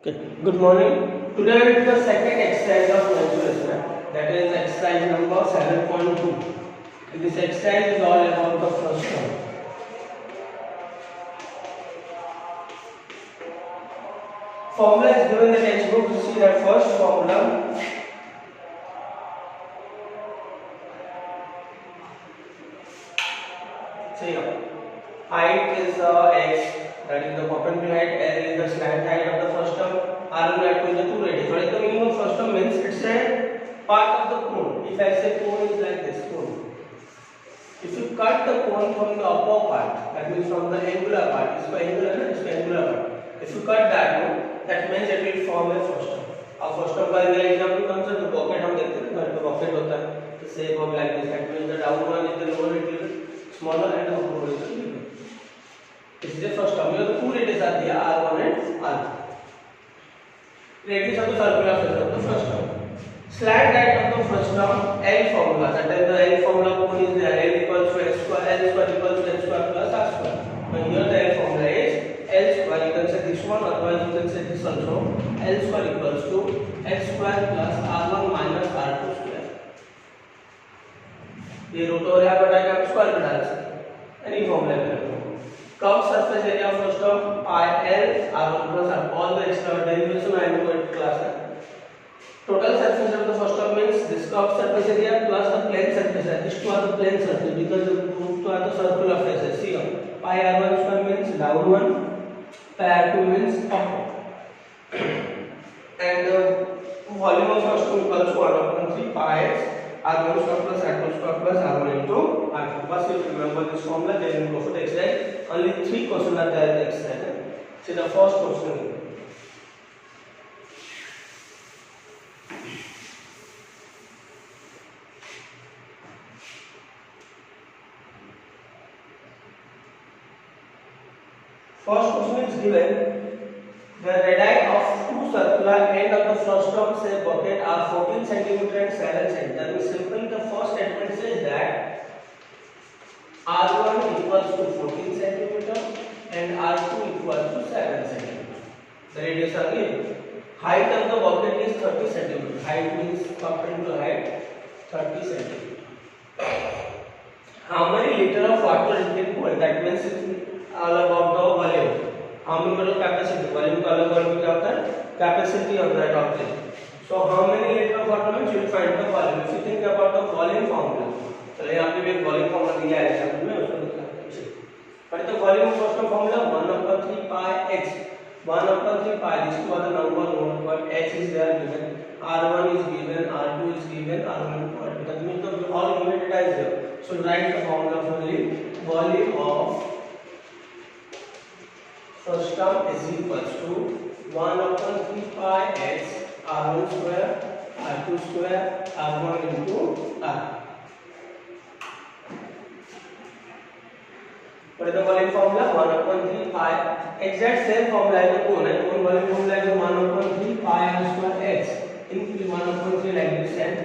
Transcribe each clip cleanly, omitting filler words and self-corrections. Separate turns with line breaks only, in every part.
Okay. Good morning. Today we will do the second exercise of mensuration. That is exercise number 7.2. And this exercise is all about the first term. Formula is given in the textbook. You see that first formula. See here. Height is x. That is the perpendicular height. L is the slant height of the first term. R1 and R2 is the two radius. What is the meaning of first term? Means it's a part of the cone. If I say cone is like this cone. If you cut the cone from the upper part, that means from the angular part, इसको angular ना, इसको angular part. If you cut that one, that means it will form a first term. अब first term का real example कौन सा? तो pocket हम देखते हैं, घर पे pocket होता है. The shape of like this. That means the down one is the lower radius, smaller and the upper one is the bigger. This is the first term. Here the two radius are there, R1 and R2. Radius of the circular face of the first term. Slant height of the first term, L formula. That is the L formula cone is there. L equals to x square, L square equals to x square plus r square. Now here the L formula is L square. You can say this one, otherwise you can say this also. L square equals to x square plus r1 minus r2 square. ये root और यहाँ बटा के आप square में डाल सकते हैं. Any formula available. Curved surface area of first term I L r1 plus r. All the extra derivation I am going to class. Total surface of the first term means this curved surface area plus the plane surface area. These two are the plane surface because the two are the circular faces. See here, pi r1 square means down one, pi r2 means up one. And volume of first term equals to 1/3 pi x r1 square plus r2 square plus r1 into r2. Once you remember this formula, then you go for the exercise. Only 3 questions are there in the exercise. See the first question. First question is given. The radii of two circular end of the first term say bucket are 14 cm and 7 cm. That means simply the first statement says that R1 equals to 14 cm and R2 equals to 7 cm. The radius are given. Height of the bucket is 30 cm. Height means perpendicular height 30 cm. How many liter of water is in pour? That means all about the volume. How many liter capacity? Volume का अलग वर्ग क्या होता है? Capacity of that object. So how many liter of water means you will find the volume. If you think about the volume formula, चलिए यहाँ पे भी एक volume formula दिया है एग्जाम्पल में, उसको दिखाते हैं. What is the volume first term formula? 1/3 pi x. 1/3 pi. This is the number known, but x is there given. R1 is given, R2 is given, R1 and R2. That means the all given data is there. So write the formula for the volume of first term is equals to 1/3 pi x r1 square r2 square r1 into r. What is the volume formula? 1/3 pi. Exact same formula is the cone. Cone volume formula is 1/3 pi r square x. In 1/3 like this, and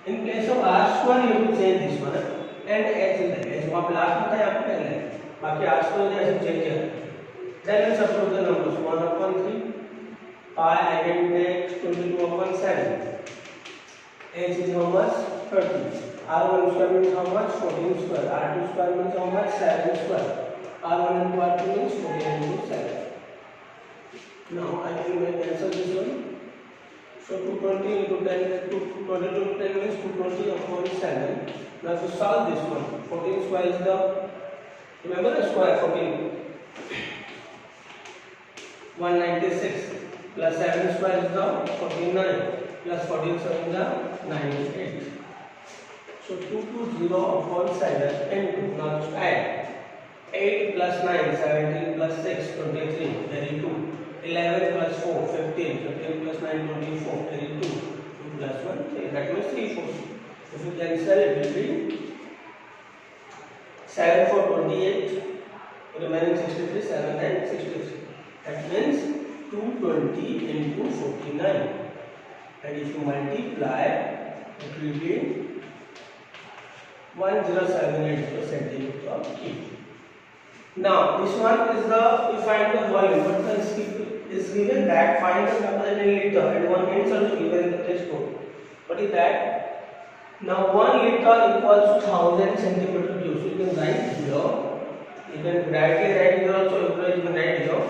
in place of r square you will change this one and x in the place. आप last में था आपको पहले. बाकी r square जैसे change किया. Then we substitute the numbers. 1/3 pi I can take 22/7. H is how much? 30. R1 square means how much? 14 square. R2 square means how much? 7 square. R1 into R2 means 14 into 7. Now I can make answer this one. So 220 into 10, 22 10 means 220/7. Now to solve this one, 14 square is the, remember the square 14. 196 plus 7 square is the 49 plus 14 square is the 98. So 220/7 into, now just add 8 plus 9 17 plus 6 23 32 11 plus 4 15 15 plus 9 24 32 2 plus 1 3. That means 340. If you cancel it will be 7 4 28 remaining 63 7 9 63. That means 220 into 49, and if you multiply, it will be 1078 centimeter of cube. Now this one is the, we find the volume, but the is given that find the capacity in liter and one hint also given in the textbook. What is that? Now 1 liter equals to 1000 centimeter cube. So you can write here. You can directly write here also. You can write here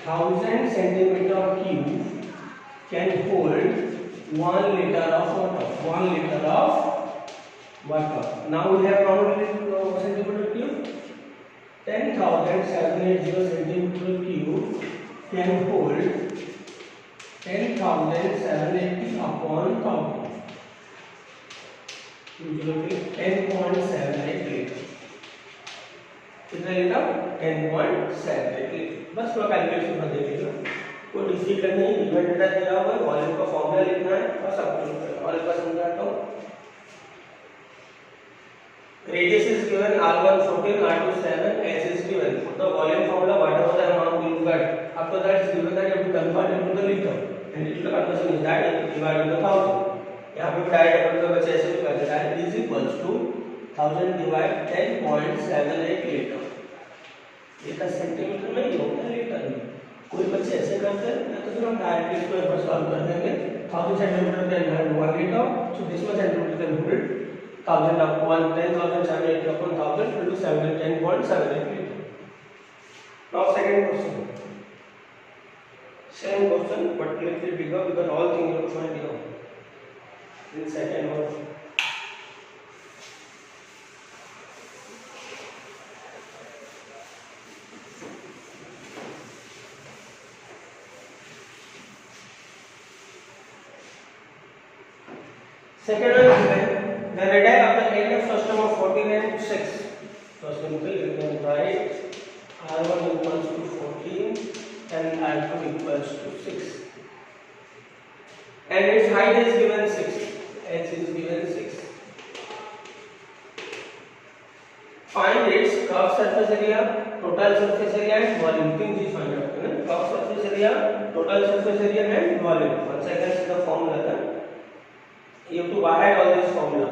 1000 centimeter cube can hold 1 liter of water. 1 liter of water. Now we have how many centimeter cube? 10,780 centimeter cube can hold 10,780 upon 1000. Usually 10.78 litre. कितना litre? 10.78 litre. बस थोड़ा calculation कर देखिएगा. कोई difficult नहीं. Given data दिया हुआ है, वॉल्यूम का फॉर्मूला लिखना है और सब कुछ. और एक बार समझाता हूँ. Radius is given R1 14, R2 7, S is given. Put the volume formula, whatever the amount you get. After that, it's given that you have to convert into the liter. And liter conversion is that you divide into 1000. यहाँ पे direct अपन का बच्चे ऐसे भी करते हैं. That is equals to 1000 divide 10.78 litre. ये का सेंटीमीटर में ही होगा लीटर में. कोई बच्चे ऐसे करते हैं ना तो फिर हम डायरेक्टली इसको एक बार सॉल्व कर देंगे. 1000 centimetre can hold 1 liter. So this much centimeter can hold 1000 upon 10,780 upon 1000 will do 10.78 liter. Now second question. Same question but little bigger because all things you have to find here. In second one. Second one is the radii of the electric system of 14 and 6. So simply you can write R1 equals to 14 and R2 equals to 6. And its height is given 6. H is given 6. Find its curved surface area, total surface area and volume. Things we find out. Curved surface area, total surface area and volume. Once again see the formula. You have to write all this formula.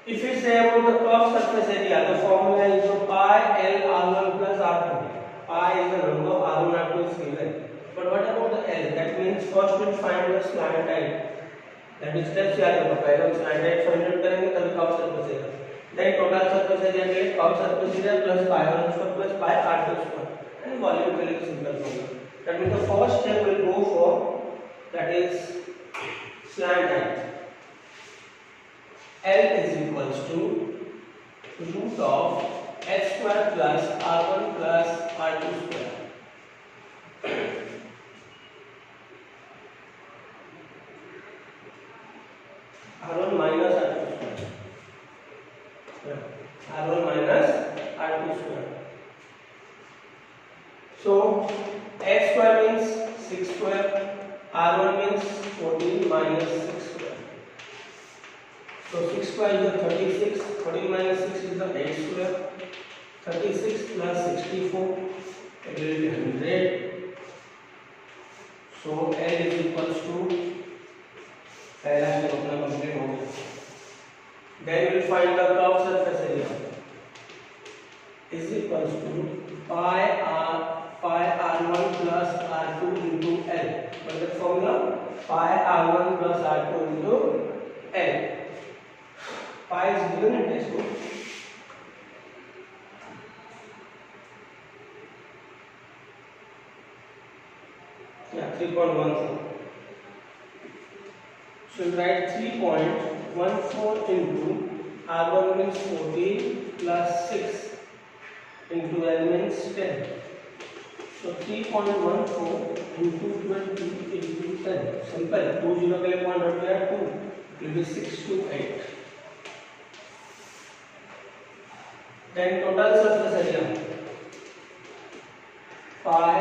If we say about the curved surface area, the formula is pi L R1 plus R2. Pi is the number, R1 R2 is given. But what about the L? That means first we'll find the slant height. That is steps याद रखो. पहले हम slant height find करेंगे तभी curved surface area. Then total surface area के लिए curved surface area plus pi R1 square plus pi R2 square. And volume के लिए simple formula. That means the first step will go for that is slant height. L is equals to root of h square plus r1 plus r2 square. R1 minus R2 square. R1 minus R2 square. So h square means 6 square. R1 means 14 minus 6 square. So 6 square is the 36, 14 minus 6 is the 8 square, 36 plus 64, it will be 100. So L is equals to, पहला step अपना complete हो गया. Then we will find the curved surface area is equals to pi R1 plus R2 into L. What is the formula? Pi R1 plus R2 into L. Pi is given in textbook. Yeah, 3.14. So we write 3.14 into R1 means 14 plus 6 into L means 10. So 3.14 into 20 into 10. Simple. 2 0 के लिए point हट गया 2. It will be 628. Then total surface area pi,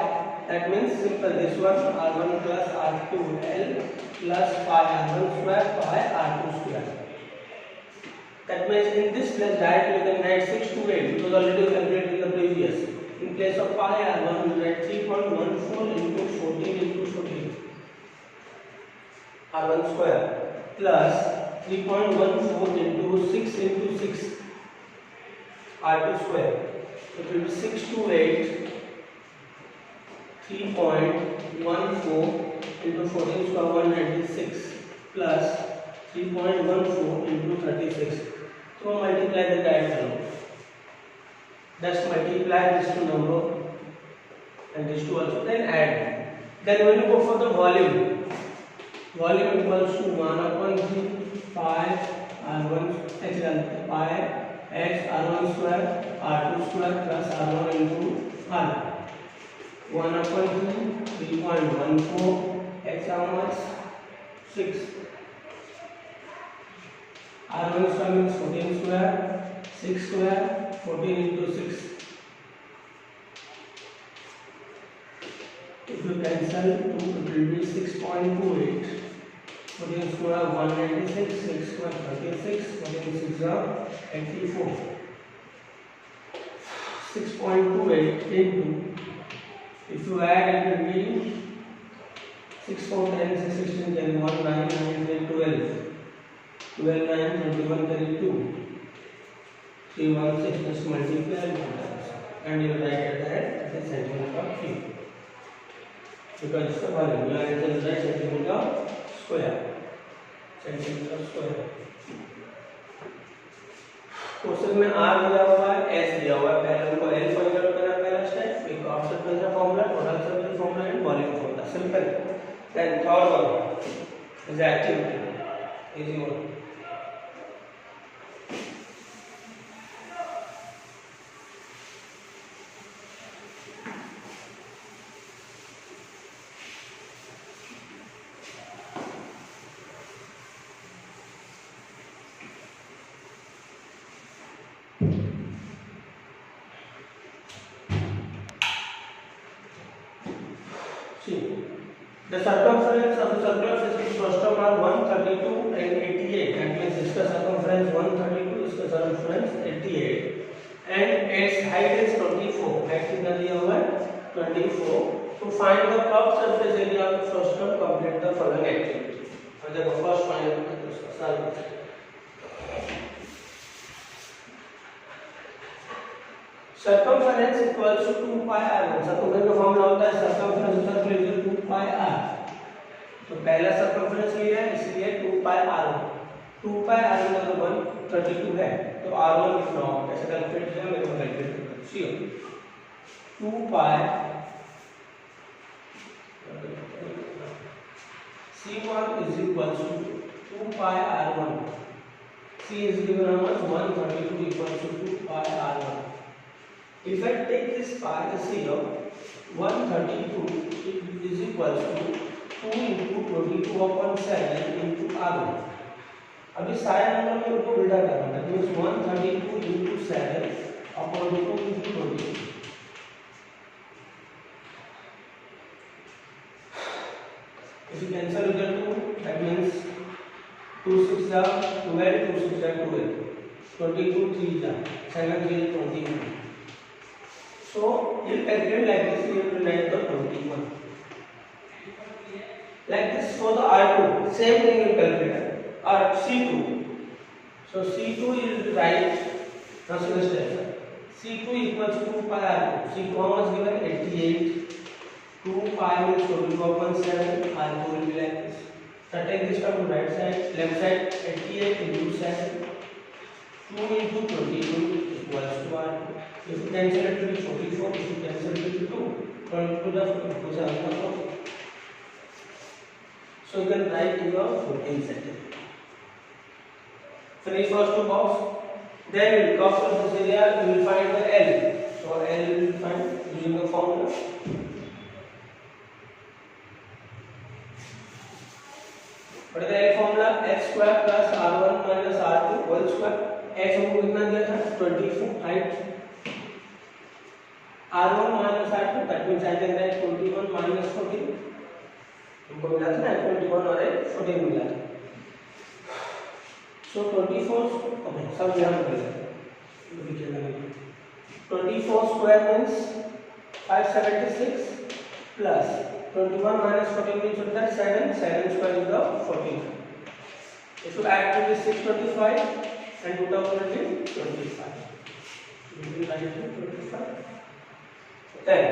that means simple this one R1 plus R2L plus pi R1 square pi R2 square. That means in this place directly you can write 628 because already we calculated in the previous. In place of pi R1 we write 3.14 into 14 into 14 R1 square plus 3.14 into 6 into 6 R2 square. So it will be 628 3.14 into 14 square 196 plus 3.14 into 36. So multiply the diagonal. Just multiply these two number and these two also, then add. Then when you go for the volume equals to 1/3 pi r1 pi x r1 square r2 square plus r1 into r. 1/3 3.14 x how much 6 r1 square means 14 square 6 square 14 into 6. If you cancel 2 it will be 6.28. 14 square 196 6 square 36 14 6 are 84. 6.28 into, if you add it will be 6 4 10 6 16 10 1 9 9 10 12 12 9 21 32 3 1 6. Just multiply and you write it at the centimeter cube because it's the volume. You are write centimeter square. Question में r दिया हुआ है, s दिया हुआ है, पहले हमको l find out करना पहला स्टेप, एक ऑप्शन का formula, total service formula and volume formula, simple. Then third one is activity, easy one. The circumference of the circular system are 132 and 88. That means इसका circumference 132, इसका circumference 88, and its height is 24. Height कितना दिया हुआ है 24. To find the curved surface area of the system, complete the following activity. और देखो first find the surface. Circumference equals to 2 pi r1. circumference का formula होता है circumference of circle is 2 pi r. तो पहला circumference लिया है इसलिए 2 pi r1. 2 pi r1 का 132 है तो r1 कितना होगा, कैसे कैलकुलेट किया मेरे को कैलकुलेट करना चाहिए. 2 pi c1 is equals to 2 pi r1. c is given how much 132 equals to 2 pi r1. If I take this pi as here, 132 is equals to 2 into 22/7 into r1. अभी सारे number में उनको उल्टा करना है, तो 132 into 7 upon 2 into 20. If you cancel with the 2, that means 2 6 are 12, 2 6 are 12, 22 3 are 7 3 is 21. So you calculate like this, you will write the 21. Like this for the R2, same thing you calculate. Or C2. So C2 you will write, now see the steps. C2 equals to 2 pi R2. C2 was given 88. 2 pi means 22/7. R2 will be like this. So take this term to right side, left side 88 into 7. 2 into 22 equals to R2. If you cancel it, it will be 44. If you cancel it, it will be 2. From 2 the 4. So you can write your 14 centimeters. Finish first two box. Then you will curve surface area. You will find the L. So L you will find using the formula. What is the L formula? X square plus R1 minus R2 whole square. X हमको कितना दिया था 24 height. R1 minus R2, that means I can write 21 minus 14. हमको मिला था ना 21 और 14 मिला था. So 24, okay, सब यहाँ पर मिला. 24 square means 576 plus 21 minus 14 means that 7. 7 square is the 14. If you add to this 625 and put out it is 25. You will write it 25. Then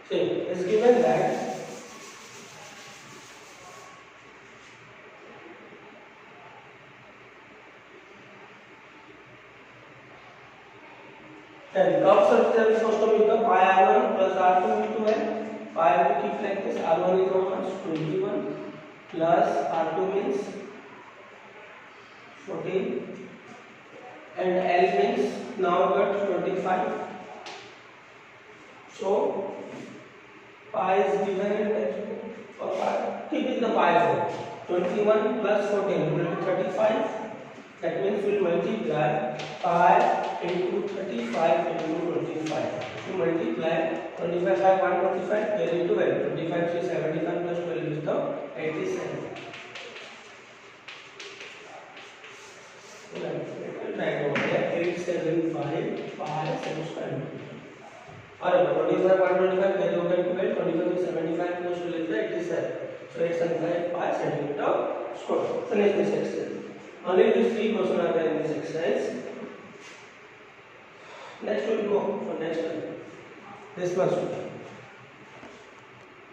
See, it's given that then curve surface is supposed to become pi r1 plus r2 into n. Pi will keep like this. R1 is how much? 21 plus R2 means 14 and L means now got 25. So pi is given in textbook for pi. Keep in the pi form. 21 plus 14 will be 35. That means we will multiply pi into 35 into 25. To multiply 25 by 125, carry 12. 25 is 75 plus 12 is the 87. Right over there, 875 pi sine square. Alright, 25 125 carry over 12. 25 is 75 plus 12 is the 87. So 875 pi centimeter square. Finish this exercise. Only these 3 questions are there in this exercise. Next we will go for next one. This much.